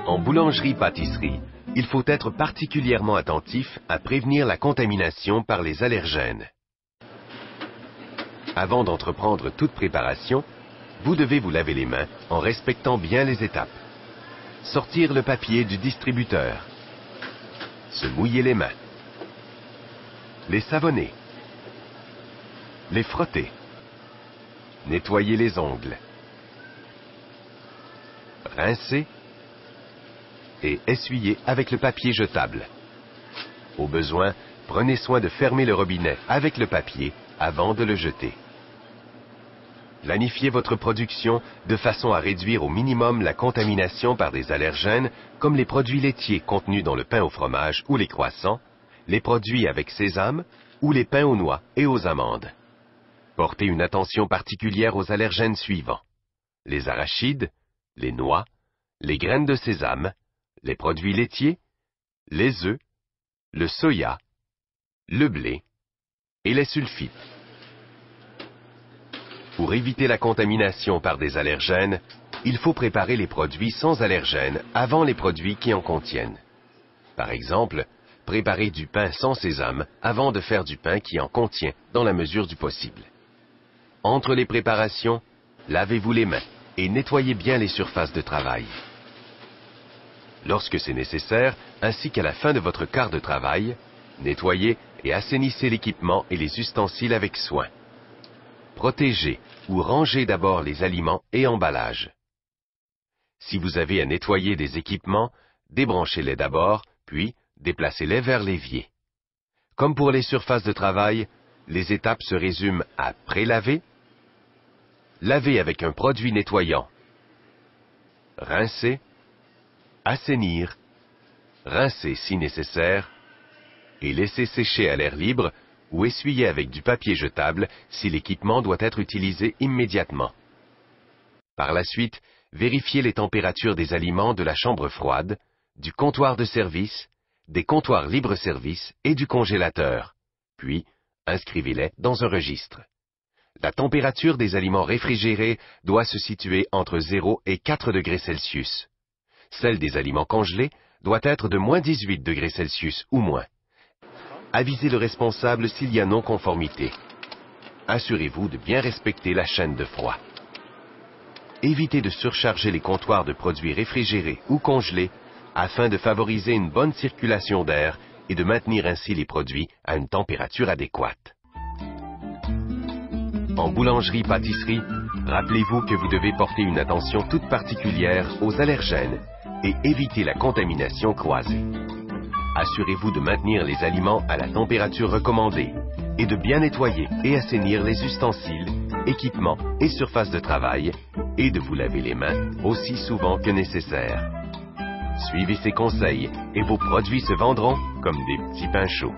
En boulangerie-pâtisserie, il faut être particulièrement attentif à prévenir la contamination par les allergènes. Avant d'entreprendre toute préparation, vous devez vous laver les mains en respectant bien les étapes. Sortir le papier du distributeur. Se mouiller les mains. Les savonner. Les frotter. Nettoyer les ongles. Rincer et essuyer avec le papier jetable. Au besoin, prenez soin de fermer le robinet avec le papier avant de le jeter. Planifiez votre production de façon à réduire au minimum la contamination par des allergènes comme les produits laitiers contenus dans le pain au fromage ou les croissants, les produits avec sésame ou les pains aux noix et aux amandes. Portez une attention particulière aux allergènes suivants: les arachides, les noix, les graines de sésame, les produits laitiers, les œufs, le soya, le blé et les sulfites. Pour éviter la contamination par des allergènes, il faut préparer les produits sans allergènes avant les produits qui en contiennent. Par exemple, préparez du pain sans sésame avant de faire du pain qui en contient dans la mesure du possible. Entre les préparations, lavez-vous les mains et nettoyez bien les surfaces de travail. Lorsque c'est nécessaire, ainsi qu'à la fin de votre quart de travail, nettoyez et assainissez l'équipement et les ustensiles avec soin. Protégez ou rangez d'abord les aliments et emballages. Si vous avez à nettoyer des équipements, débranchez-les d'abord, puis déplacez-les vers l'évier. Comme pour les surfaces de travail, les étapes se résument à pré-laver, laver avec un produit nettoyant, rincer, assainir, rincer si nécessaire, et laisser sécher à l'air libre ou essuyer avec du papier jetable si l'équipement doit être utilisé immédiatement. Par la suite, vérifiez les températures des aliments de la chambre froide, du comptoir de service, des comptoirs libre-service et du congélateur, puis inscrivez-les dans un registre. La température des aliments réfrigérés doit se situer entre 0 et 4 degrés Celsius. Celle des aliments congelés doit être de moins 18 degrés Celsius ou moins. Avisez le responsable s'il y a non-conformité. Assurez-vous de bien respecter la chaîne de froid. Évitez de surcharger les comptoirs de produits réfrigérés ou congelés afin de favoriser une bonne circulation d'air et de maintenir ainsi les produits à une température adéquate. En boulangerie-pâtisserie, rappelez-vous que vous devez porter une attention toute particulière aux allergènes et éviter la contamination croisée. Assurez-vous de maintenir les aliments à la température recommandée et de bien nettoyer et assainir les ustensiles, équipements et surfaces de travail et de vous laver les mains aussi souvent que nécessaire. Suivez ces conseils et vos produits se vendront comme des petits pains chauds.